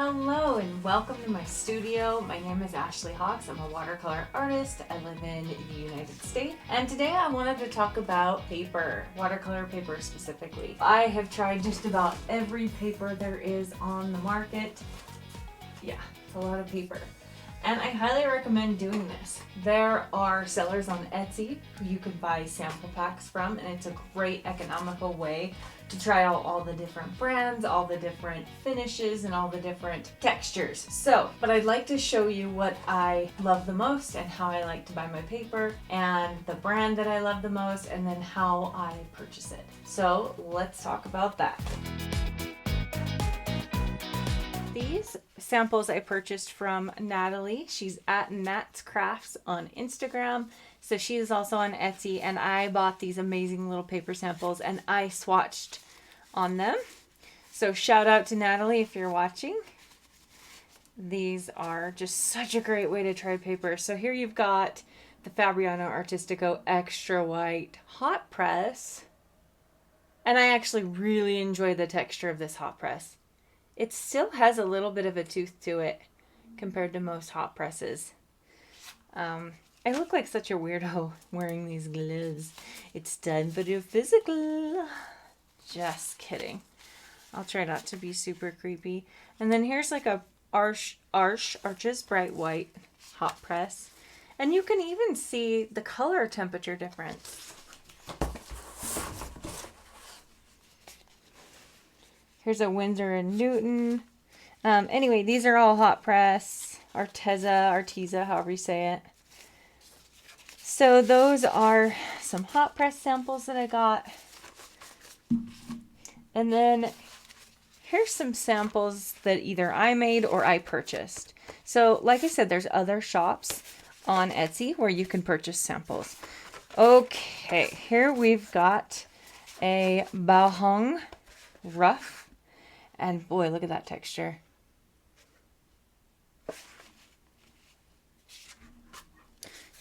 Hello and welcome to my studio. My name is Ashley Hawks. I'm a watercolor artist. I live in the United States. And today I wanted to talk about paper, watercolor paper specifically. I have tried just about every paper there is on the market. Yeah, it's a lot of paper. And I highly recommend doing this. There are sellers on Etsy who you can buy sample packs from, and it's a great economical way to try out all the different brands, all the different finishes, and all the different textures. But I'd like to show you what I love the most and how I like to buy my paper and the brand that I love the most and then how I purchase it. So let's talk about that. These samples I purchased from Natalie. She's at Gnat's Crafts on Instagram. So she is also on Etsy, and I bought these amazing little paper samples and I swatched on them. So shout out to Natalie if you're watching. These are just such a great way to try paper. So here you've got the Fabriano Artistico Extra White Hot Press. And I actually really enjoy the texture of this hot press. It still has a little bit of a tooth to it compared to most hot presses. I look like such a weirdo wearing these gloves. It's time for your physical. Just kidding. I'll try not to be super creepy. And then here's like a Arches Bright White hot press. And you can even see the color temperature difference. Here's a Winsor & Newton. Anyway, these are all hot press. Arteza, however you say it. So those are some hot press samples that I got. And then here's some samples that either I made or I purchased. So like I said, there's other shops on Etsy where you can purchase samples. Okay, here we've got a Bao rough. And boy, look at that texture.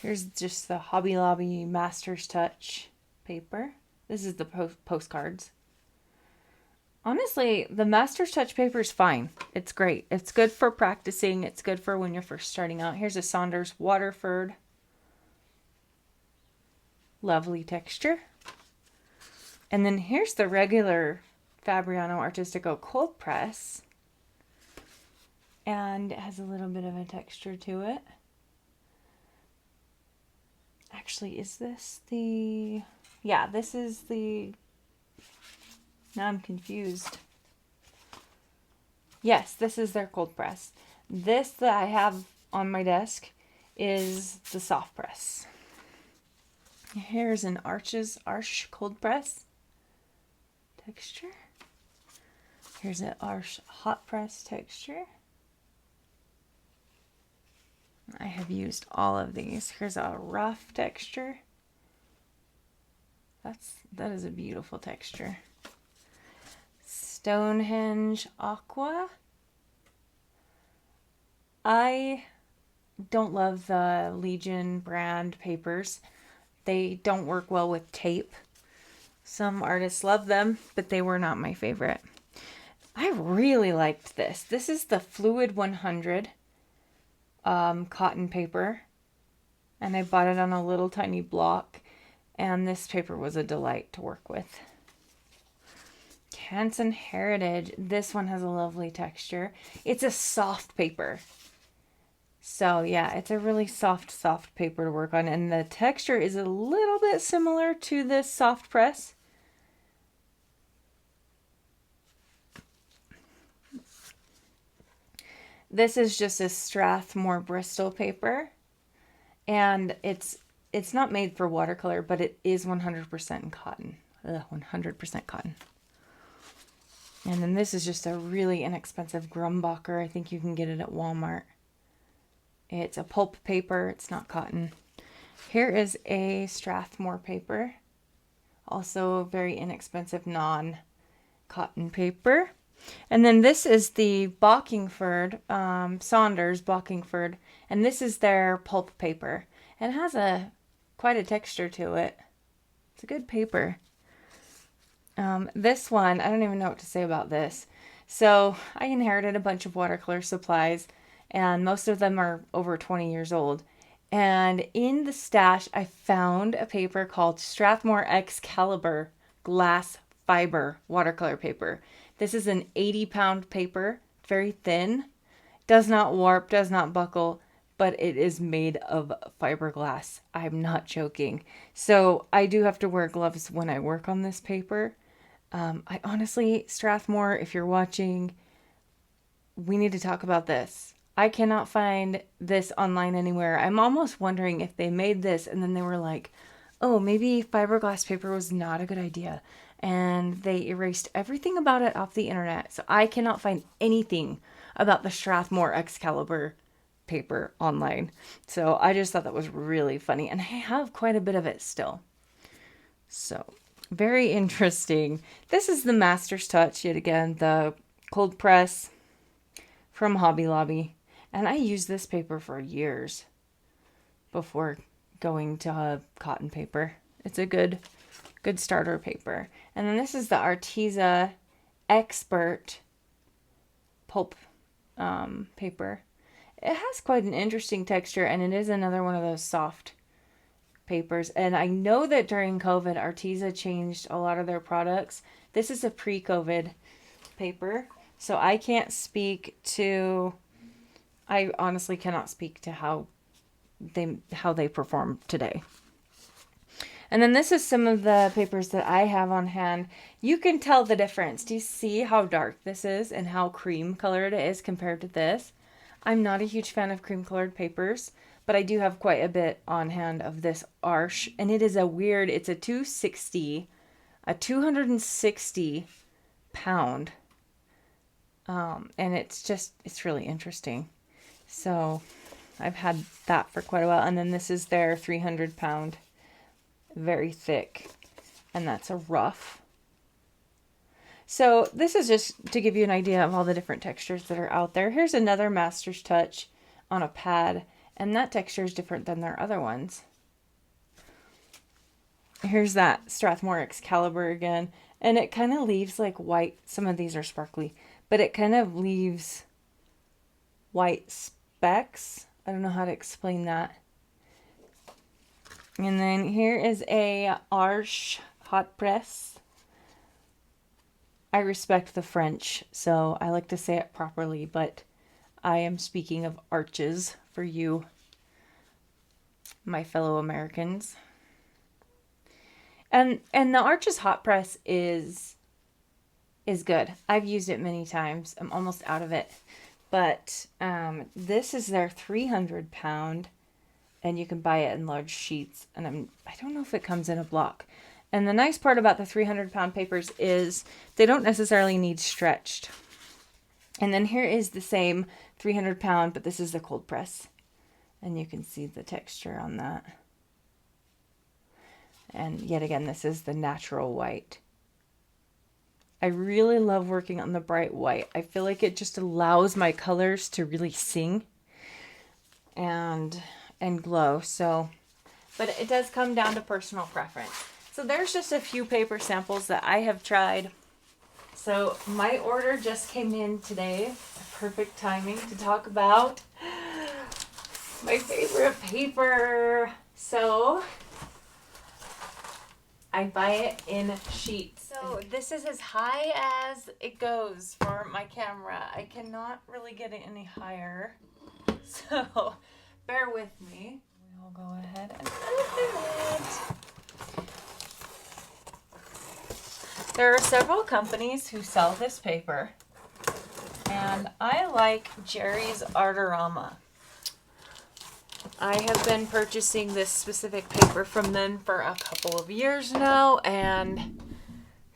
Here's just the Hobby Lobby Master's Touch paper. This is the postcards. Honestly, the Master's Touch paper is fine. It's great. It's good for practicing. It's good for when you're first starting out. Here's a Saunders Waterford. Lovely texture. And then here's the regular Fabriano Artistico cold press, and it has a little bit of a texture to it. Actually, is this the... Yeah, this is the... Now I'm confused. Yes, this is their cold press. This that I have on my desk is the soft press. Here's an Arch cold press texture. Here's an Arch hot press texture. I have used all of these. Here's a rough texture. That is a beautiful texture. Stonehenge Aqua. I don't love the Legion brand papers. They don't work well with tape. Some artists love them, but they were not my favorite. I really liked this. This is the Fluid 100 cotton paper. And I bought it on a little tiny block. And this paper was a delight to work with. Hanson Heritage. This one has a lovely texture. It's a soft paper. So yeah, it's a really soft paper to work on. And the texture is a little bit similar to this soft press. This is just a Strathmore Bristol paper, and it's not made for watercolor, but it is 100% cotton. 100% cotton. And then this is just a really inexpensive Grumbacher. I think you can get it at Walmart. It's a pulp paper. It's not cotton. Here is a Strathmore paper. Also very inexpensive non-cotton paper. And then this is the Bockingford, Saunders Bockingford, and this is their pulp paper. And it has quite a texture to it. It's a good paper. This one, I don't even know what to say about this. So I inherited a bunch of watercolor supplies, and most of them are over 20 years old. And in the stash, I found a paper called Strathmore Excalibur glass fiber watercolor paper. This is an 80-pound paper, very thin, does not warp, does not buckle, but it is made of fiberglass. I'm not joking. So I do have to wear gloves when I work on this paper. I honestly, Strathmore, if you're watching, we need to talk about this. I cannot find this online anywhere. I'm almost wondering if they made this and then they were like, oh, maybe fiberglass paper was not a good idea. And they erased everything about it off the internet. So I cannot find anything about the Strathmore Excalibur paper online. So I just thought that was really funny. And I have quite a bit of it still. So very interesting. This is the Master's Touch yet again, the cold press from Hobby Lobby. And I used this paper for years before going to cotton paper. It's a good starter paper. And then this is the Arteza Expert pulp paper. It has quite an interesting texture, and it is another one of those soft papers. And I know that during COVID, Arteza changed a lot of their products. This is a pre-COVID paper, so I can't speak to, I honestly cannot speak to how they perform today. And then this is some of the papers that I have on hand. You can tell the difference. Do you see how dark this is and how cream colored it is compared to this? I'm not a huge fan of cream colored papers, but I do have quite a bit on hand of this Arch. And it is it's a 260 pound. And it's really interesting. So I've had that for quite a while. And then this is their 300 pound, very thick, and that's a rough. So this is just to give you an idea of all the different textures that are out there. Here's another Master's Touch on a pad, and that texture is different than their other ones. Here's that Strathmore Excalibur again, and it kind of leaves like white. Some of these are sparkly, but it kind of leaves white specks. I don't know how to explain that. And then here is a Arche hot press. I respect the French, so I like to say it properly, but I am speaking of arches for you, my fellow Americans. And the Arches hot press is good. I've used it many times. I'm almost out of it. But this is their 300 pound, and you can buy it in large sheets. And I don't know if it comes in a block. And the nice part about the 300 pound papers is they don't necessarily need stretched. And then here is the same 300 pound, but this is the cold press. And you can see the texture on that. And yet again, this is the natural white. I really love working on the bright white. I feel like it just allows my colors to really sing and glow. So, but it does come down to personal preference. So there's just a few paper samples that I have tried. So my order just came in today. Perfect timing to talk about my favorite paper. So I buy it in sheets. So this is as high as it goes for my camera. I cannot really get it any higher. So bear with me. We'll go ahead and open it. There are several companies who sell this paper, and I like Jerry's Artarama. I have been purchasing this specific paper from them for a couple of years now, and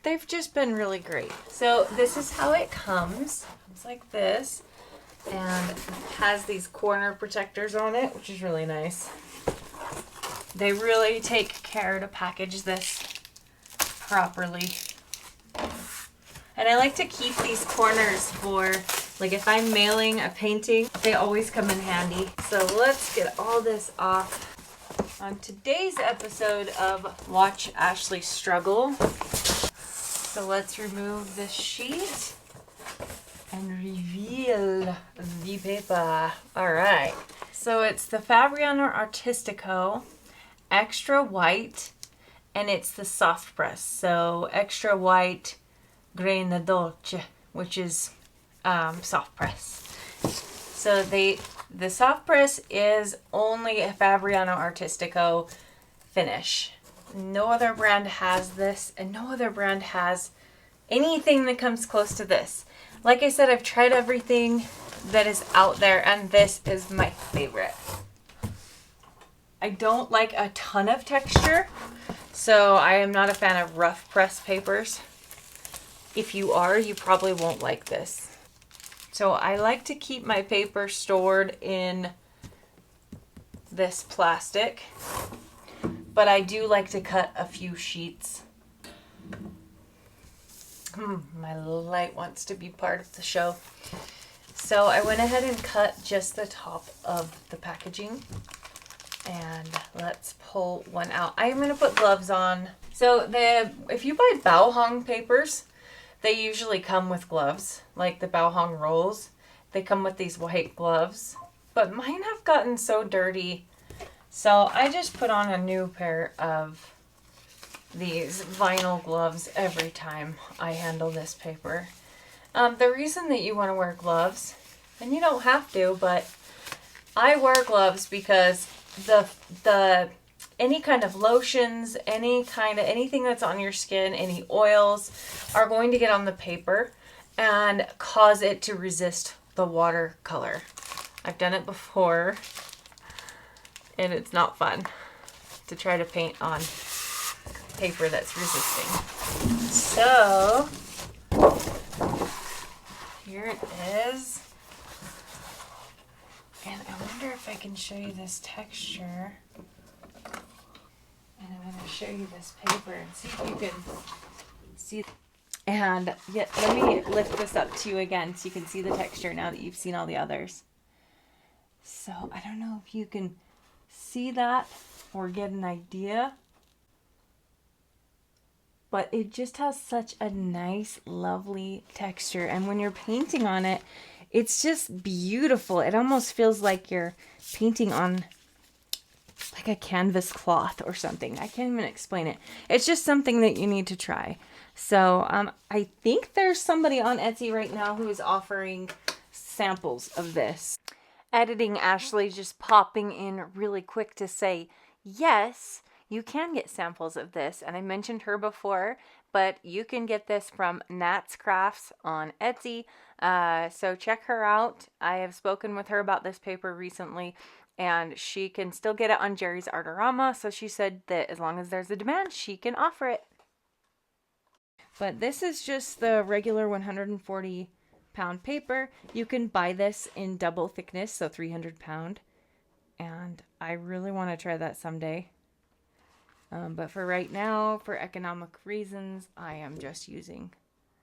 they've just been really great. So this is how it comes. It's like this, and it has these corner protectors on it, which is really nice. They really take care to package this properly. And I like to keep these corners for, like, if I'm mailing a painting, they always come in handy. So let's get all this off. On today's episode of Watch Ashley Struggle. So let's remove this sheet. and reveal the paper. All right. So it's the Fabriano Artistico extra white, and it's the soft press. So extra white grain dolce, which is soft press. So the soft press is only a Fabriano Artistico finish. No other brand has this, and no other brand has anything that comes close to this. Like I said, I've tried everything that is out there, and this is my favorite. I don't like a ton of texture, so I am not a fan of rough press papers. If you are, you probably won't like this. So I like to keep my paper stored in this plastic, but I do like to cut a few sheets. My light wants to be part of the show. So I went ahead and cut just the top of the packaging. And let's pull one out. I'm going to put gloves on. So if you buy Bao papers, they usually come with gloves, like the Bao rolls. They come with these white gloves, but mine have gotten so dirty. So I just put on a new pair of these vinyl gloves every time I handle this paper. The reason that you want to wear gloves, and you don't have to, but I wear gloves because the any kind of lotions, anything that's on your skin, any oils are going to get on the paper and cause it to resist the watercolor. I've done it before, and it's not fun to try to paint on paper that's resisting. So here it is. And I wonder if I can show you this texture. And I'm going to show you this paper and see if you can see. And yet, let me lift this up to you again so you can see the texture now that you've seen all the others. So I don't know if you can see that or get an idea. But it just has such a nice, lovely texture. And when you're painting on it, it's just beautiful. It almost feels like you're painting on like a canvas cloth or something. I can't even explain it. It's just something that you need to try. So I think there's somebody on Etsy right now who is offering samples of this. Editing Ashley just popping in really quick to say, yes, you can get samples of this. And I mentioned her before, but you can get this from Gnat's Crafts on Etsy. So check her out. I have spoken with her about this paper recently, and she can still get it on Jerry's Artarama. So she said that as long as there's a demand, she can offer it. But this is just the regular 140-pound paper. You can buy this in double thickness, so 300-pound. And I really want to try that someday. But for right now, for economic reasons, I am just using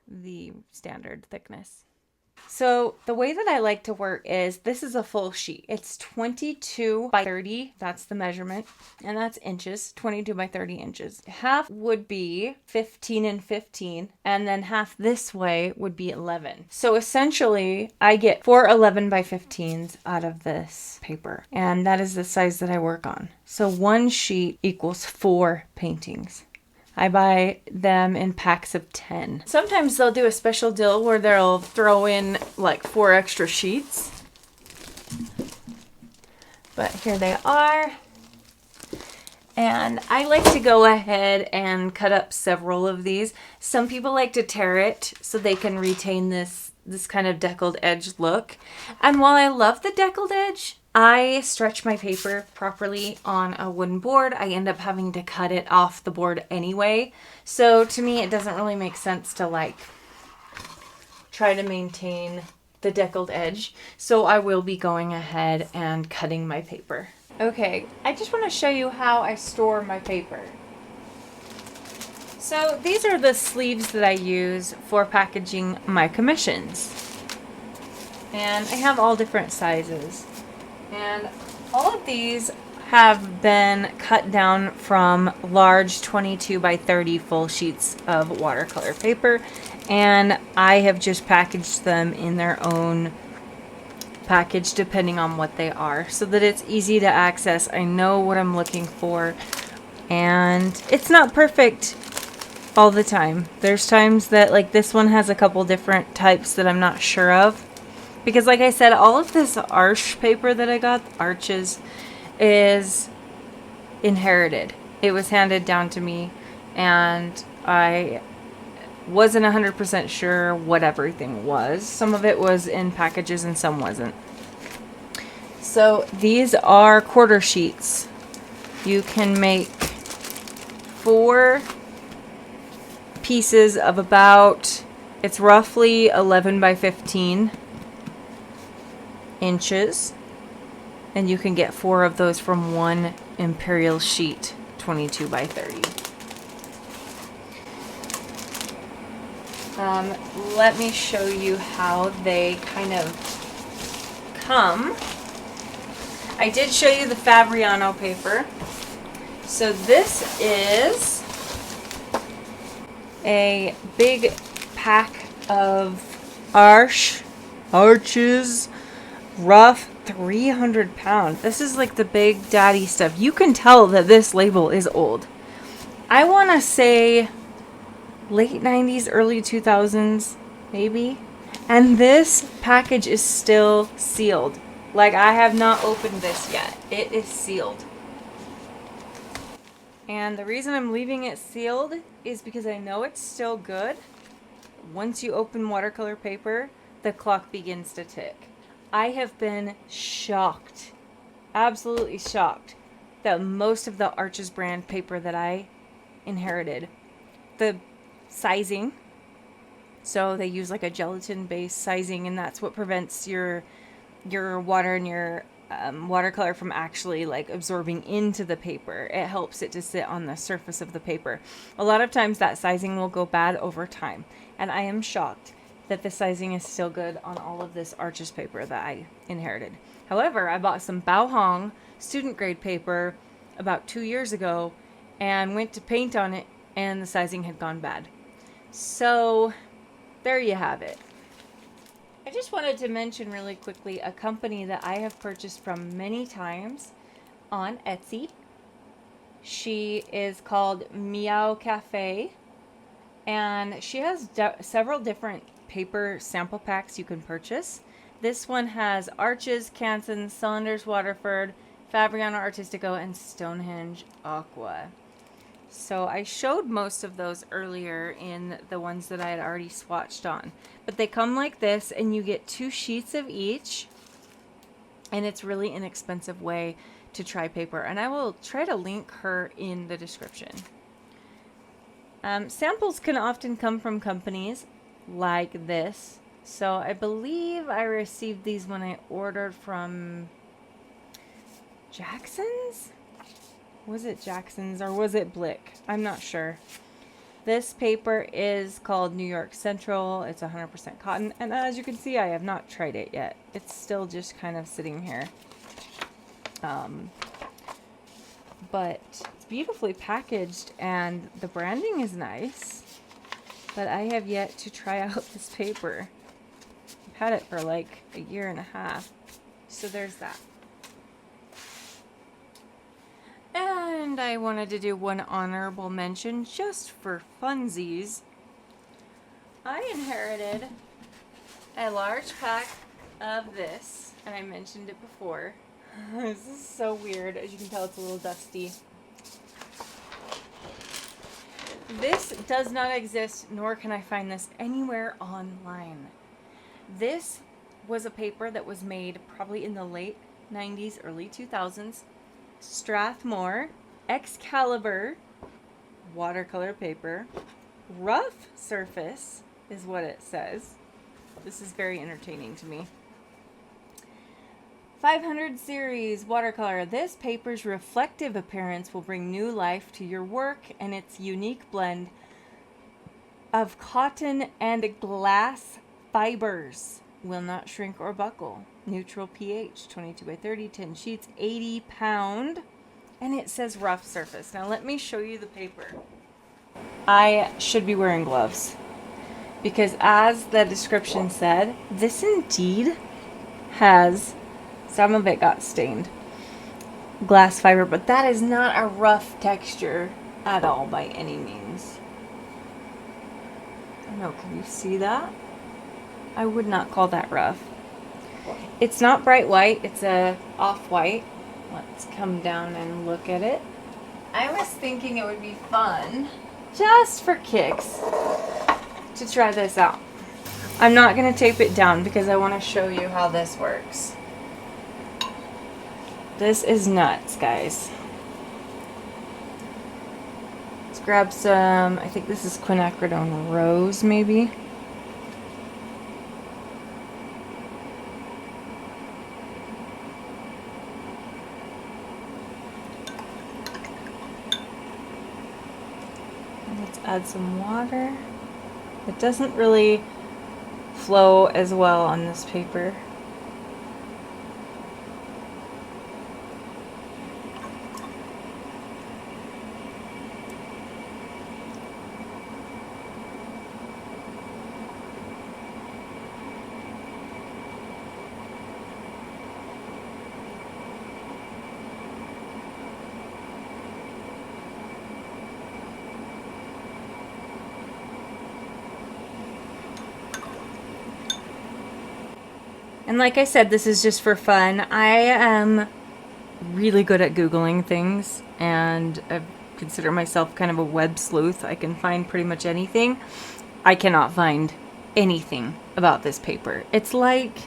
the standard thickness. So the way that I like to work is, this is a full sheet. It's 22 by 30. That's the measurement. And that's inches, 22 by 30 inches. Half would be 15 and 15. And then half this way would be 11. So essentially, I get 4 11 by 15s out of this paper. And that is the size that I work on. So one sheet equals 4 paintings. I buy them in packs of 10. Sometimes they'll do a special deal where they'll throw in like 4 extra sheets. But here they are. And I like to go ahead and cut up several of these. Some people like to tear it so they can retain this kind of deckled edge look. And while I love the deckled edge, I stretch my paper properly on a wooden board. I end up having to cut it off the board anyway. So to me, it doesn't really make sense to like try to maintain the deckled edge. So I will be going ahead and cutting my paper. Okay, I just want to show you how I store my paper. So these are the sleeves that I use for packaging my commissions. And I have all different sizes. And all of these have been cut down from large 22 by 30 full sheets of watercolor paper. and I have just packaged them in their own package depending on what they are, so that it's easy to access. I know what I'm looking for, and it's not perfect all the time. There's times that, like, this one has a couple different types that I'm not sure of, because like I said, all of this arch paper that I got, arches, is inherited. It was handed down to me, and I wasn't 100% sure what everything was. Some of it was in packages and some wasn't. So these are quarter sheets. You can make 4 pieces of about, it's roughly 11 by 15 inches, and you can get 4 of those from one imperial sheet, 22 by 30. Let me show you how they kind of come. I did show you the Fabriano paper. So this is a big pack of arches, rough, 300 pound. This is like the big daddy stuff. You can tell that this label is old. I want to say late 90s, early 2000s, maybe. And this package is still sealed. Like, I have not opened this yet. It is sealed. And the reason I'm leaving it sealed is because I know it's still good. Once you open watercolor paper, the clock begins to tick. I have been shocked, absolutely shocked, that most of the Arches brand paper that I inherited, the sizing, so they use like a gelatin based sizing, and that's what prevents your water and your watercolor from actually like absorbing into the paper. It helps it to sit on the surface of the paper. A lot of times that sizing will go bad over time, and I am shocked that the sizing is still good on all of this Arches paper that I inherited. However, I bought some Bao Hong student grade paper about 2 years ago and went to paint on it, and the sizing had gone bad. So there you have it. I just wanted to mention really quickly a company that I have purchased from many times on Etsy. She is called Meow Cafe, and she has several different paper sample packs you can purchase. This one has Arches, Canson, Cylinders, Waterford, Fabriano, Artistico, and Stonehenge Aqua. So I showed most of those earlier in the ones that I had already swatched on. But they come like this, and you get 2 sheets of each. And it's really inexpensive way to try paper. And I will try to link her in the description. Samples can often come from companies like this. So I believe I received these when I ordered from Jackson's? Was it Jackson's or was it Blick? I'm not sure. This paper is called New York Central. It's 100% cotton. And as you can see, I have not tried it yet. It's still just kind of sitting here. But it's beautifully packaged and the branding is nice. But I have yet to try out this paper. I've had it for like a year and a half. So there's that. And I wanted to do one honorable mention just for funsies. I inherited a large pack of this, and I mentioned it before. This is so weird. As you can tell, it's a little dusty. This does not exist, nor can I find this anywhere online. This was a paper that was made probably in the late 90s, early 2000s. Strathmore, Excalibur, watercolor paper, rough surface is what it says. This is very entertaining to me. 500 series watercolor. This paper's reflective appearance will bring new life to your work, and its unique blend of cotton and glass fibers will not shrink or buckle. Neutral pH, 22 by 30, 10 sheets, 80 pound, and it says rough surface. Now let me show you the paper. I should be wearing gloves. because as the description said, this indeed has, some of it got stained, glass fiber, but that is not a rough texture at all by any means. I don't know, can you see that? I would not call that rough. It's not bright white, it's a off-white. Let's come down and look at it. I was thinking it would be fun, just for kicks, to try this out. I'm not going to tape it down because I want to show you how this works. This is nuts, guys. Let's grab some, I think this is quinacridone rose, maybe. Let's add some water. It doesn't really flow as well on this paper. And like I said, this is just for fun. I am really good at Googling things, and I consider myself kind of a web sleuth. I can find pretty much anything. I cannot find anything about this paper. It's like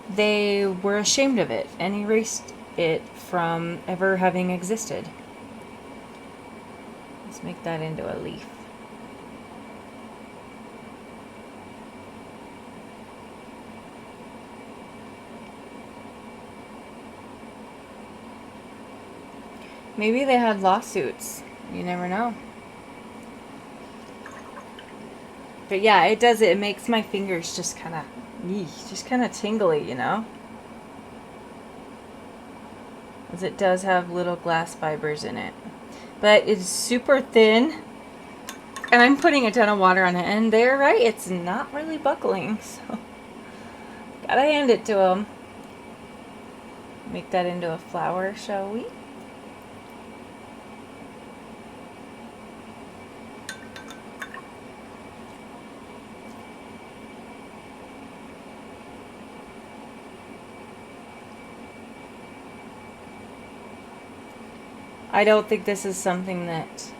they were ashamed of it and erased it from ever having existed. Let's make that into a leaf. Maybe they had lawsuits. You never know. But yeah, it does it. It makes my fingers just kind of tingly, you know? As it does have little glass fibers in it. But it's super thin. And I'm putting a ton of water on it. And they're right, it's not really buckling. So, gotta hand it to them. Make that into a flower, shall we? I don't think this is something that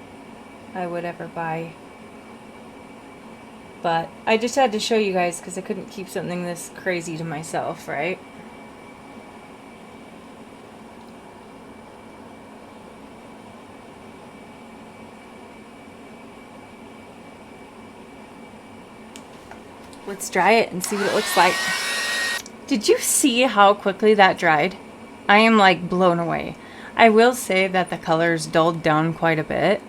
I would ever buy. But I just had to show you guys because I couldn't keep something this crazy to myself, right? Let's dry it and see what it looks like. Did you see how quickly that dried? I am like blown away. I will say that the colors dulled down quite a bit.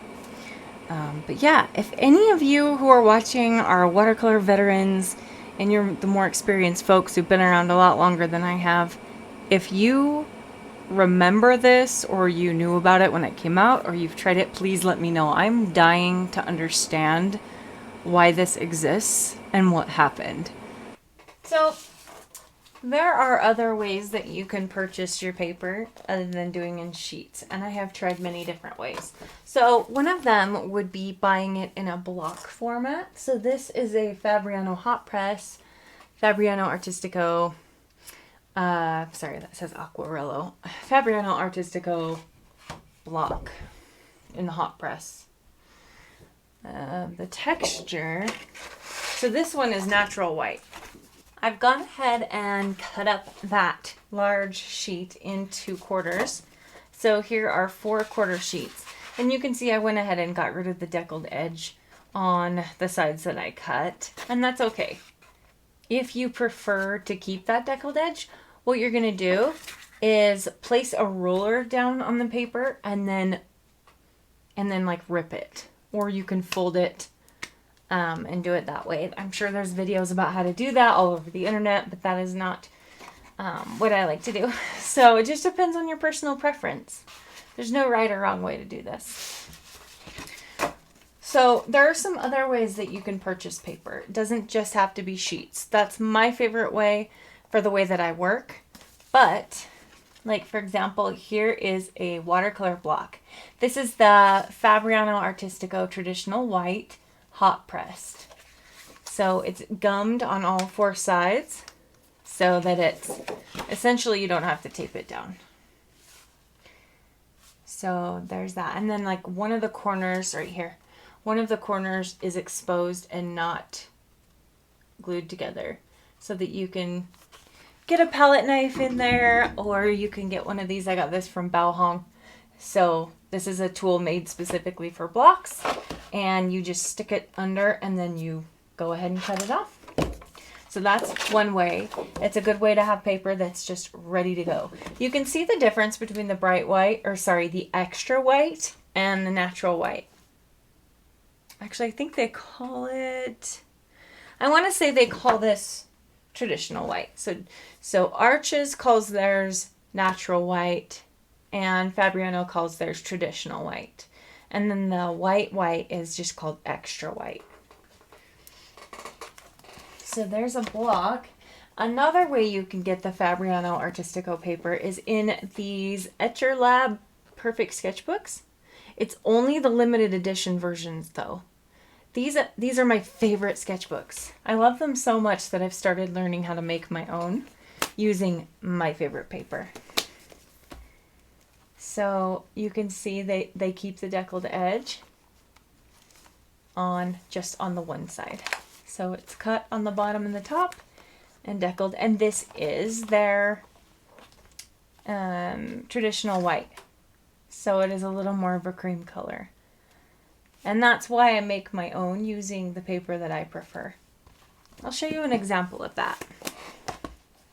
But yeah, if any of you who are watching are watercolor veterans and you're the more experienced folks who've been around a lot longer than I have, if you remember this or you knew about it when it came out or you've tried it, please let me know. I'm dying to understand why this exists and what happened. So there are other ways that you can purchase your paper other than doing in sheets, and I have tried many different ways. So one of them would be buying it in a block format. So this is a Fabriano hot press, Fabriano Artistico, sorry, that says Aquarello, Fabriano Artistico block in the hot press. The texture, so this one is natural white. I've gone ahead and cut up that large sheet into quarters. So here are 4 quarter sheets. And you can see I went ahead and got rid of the deckled edge on the sides that I cut. And that's okay. If you prefer to keep that deckled edge, what you're going to do is place a roller down on the paper and then like rip it. Or you can fold it and do it that way. I'm sure there's videos about how to do that all over the internet, but that is not what I like to do. So it just depends on your personal preference. There's no right or wrong way to do this. So there are some other ways that you can purchase paper. It doesn't just have to be sheets. That's my favorite way for the way that I work. But like for example, here is a watercolor block. This is the Fabriano Artistico Traditional White hot pressed. So it's gummed on all 4 sides so that it's essentially you don't have to tape it down. So there's that. And then like one of the corners right here, one of the corners is exposed and not glued together so that you can get a palette knife in there, or you can get one of these. I got this from Bao Hong. So this is a tool made specifically for blocks, and you just stick it under and then you go ahead and cut it off. So that's one way. It's a good way to have paper that's just ready to go. You can see the difference between the bright white, or sorry, the extra white and the natural white. Actually, I think they call it, I want to say they call this traditional white. So Arches calls theirs natural white, and Fabriano calls theirs traditional white. And then the white is just called extra white. So there's a block. Another way you can get the Fabriano Artistico paper is in these Etcher Lab Perfect Sketchbooks. It's only the limited edition versions though. These are my favorite sketchbooks. I love them so much that I've started learning how to make my own using my favorite paper. So you can see they keep the deckled edge on just on the one side. So it's cut on the bottom and the top and deckled. And this is their traditional white. So it is a little more of a cream color. And that's why I make my own using the paper that I prefer. I'll show you an example of that.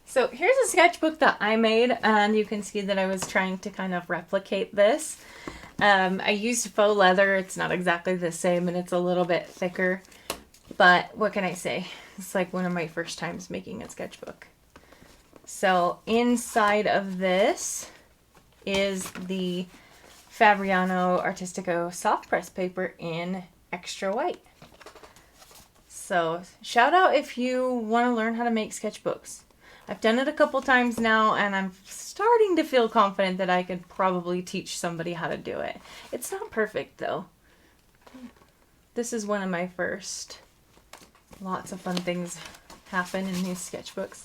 So here's a sketchbook that I made, and you can see that I was trying to kind of replicate this. I used faux leather. It's not exactly the same, and it's a little bit thicker. But what can I say? It's like one of my first times making a sketchbook. So inside of this is the Fabriano Artistico soft press paper in extra white. So shout out if you want to learn how to make sketchbooks. I've done it a couple times now, and I'm starting to feel confident that I could probably teach somebody how to do it. It's not perfect though. This is one of my first. Lots of fun things happen in these sketchbooks.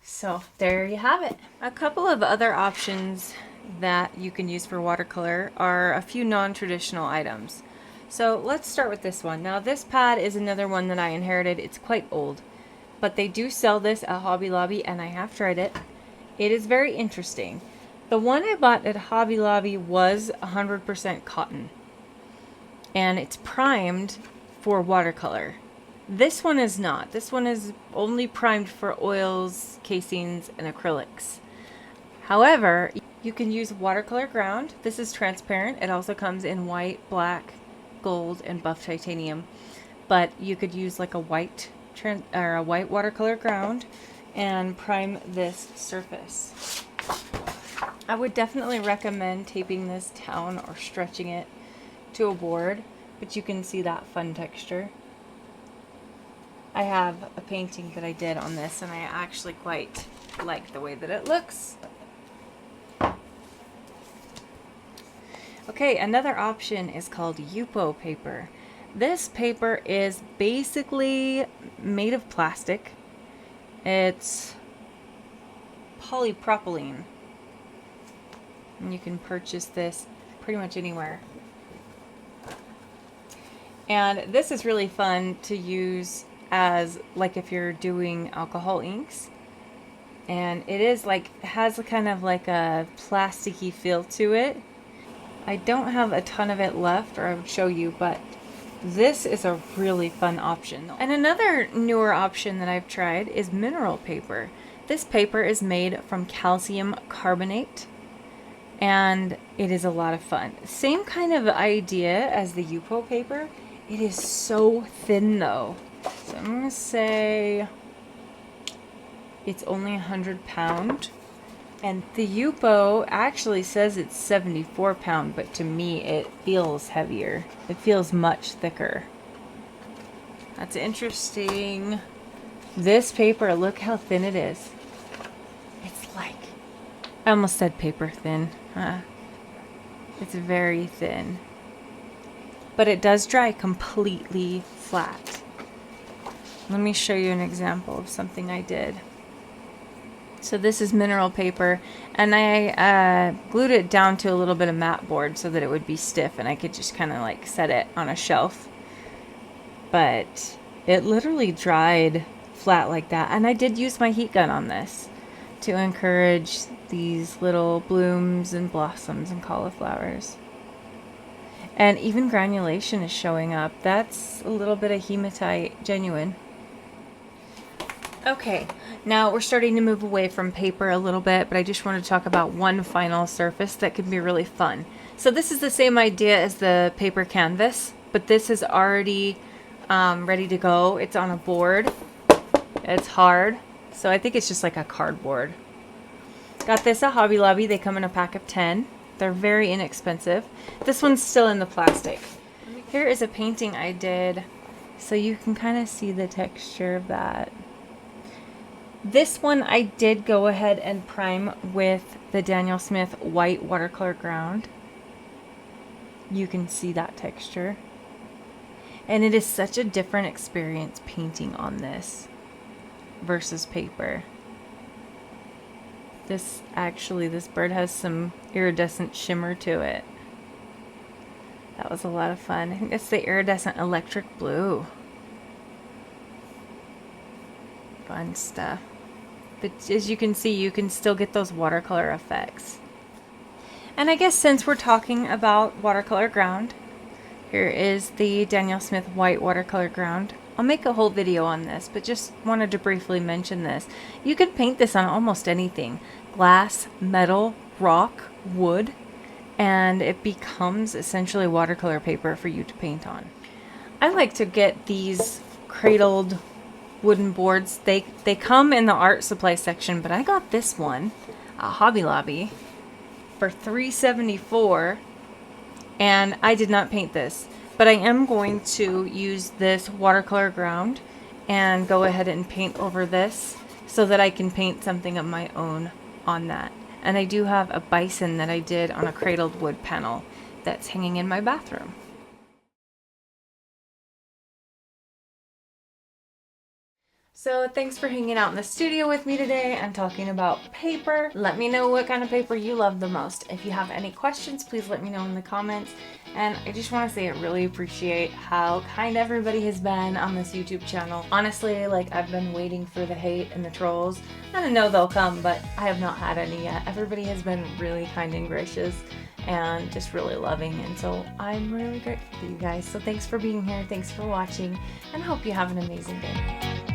So there you have it. A couple of other options that you can use for watercolor are a few non-traditional items. So let's start with this one. Now this pad is another one that I inherited. It's quite old, but they do sell this at Hobby Lobby, and I have tried it. It is very interesting. The one I bought at Hobby Lobby was 100% cotton, and it's primed for watercolor. This one is not. This one is only primed for oils, casings, and acrylics. However, you can use Watercolor Ground. This is transparent. It also comes in white, black, gold, and buff titanium. But you could use like a white Watercolor Ground and prime this surface. I would definitely recommend taping this down or stretching it to a board, but you can see that fun texture. I have a painting that I did on this, and I actually quite like the way that it looks. Okay, another option is called Yupo paper. This paper is basically made of plastic. It's polypropylene. And you can purchase this pretty much anywhere. And this is really fun to use as like if you're doing alcohol inks, and it is like, has a kind of like a plasticky feel to it. I don't have a ton of it left, or I would show you, but this is a really fun option. And another newer option that I've tried is mineral paper. This paper is made from calcium carbonate, and it is a lot of fun. Same kind of idea as the Yupo paper. It is so thin though. So I'm going to say it's only 100 pound. And the Yupo actually says it's 74 pound, but to me it feels heavier. It feels much thicker. That's interesting. This paper, look how thin it is. It's like, I almost said paper thin. It's very thin. But it does dry completely flat. Let me show you an example of something I did. So this is mineral paper, and I glued it down to a little bit of mat board so that it would be stiff and I could just kind of like set it on a shelf. But it literally dried flat like that, and I did use my heat gun on this to encourage these little blooms and blossoms and cauliflowers. And even granulation is showing up. That's a little bit of hematite genuine. Okay, now we're starting to move away from paper a little bit, but I just want to talk about one final surface that could be really fun. So this is the same idea as the paper canvas, but this is already ready to go. It's on a board. It's hard, so I think it's just like a cardboard. Got this at Hobby Lobby. They come in a pack of 10. They're very inexpensive. This one's still in the plastic. Here is a painting I did, so you can kind of see the texture of that. This one I did go ahead and prime with the Daniel Smith white watercolor ground. You can see that texture. And it is such a different experience painting on this versus paper. This bird has some iridescent shimmer to it. That was a lot of fun. I think it's the iridescent electric blue. Fun stuff. But as you can see, you can still get those watercolor effects. And I guess since we're talking about watercolor ground, here is the Daniel Smith white watercolor ground. I'll make a whole video on this, but just wanted to briefly mention this. You can paint this on almost anything. Glass, metal, rock, wood, and it becomes essentially watercolor paper for you to paint on. I like to get these cradled wooden boards. They come in the art supply section, but I got this one at Hobby Lobby for $3.74, and I did not paint this, but I am going to use this watercolor ground and go ahead and paint over this so that I can paint something of my own on that. And I do have a bison that I did on a cradled wood panel that's hanging in my bathroom. So thanks for hanging out in the studio with me today and talking about paper. Let me know what kind of paper you love the most. If you have any questions, please let me know in the comments. And I just want to say I really appreciate how kind everybody has been on this YouTube channel. Honestly, like, I've been waiting for the hate and the trolls. I know they'll come, but I have not had any yet. Everybody has been really kind and gracious and just really loving, and so I'm really grateful for you guys. So thanks for being here, thanks for watching, and I hope you have an amazing day.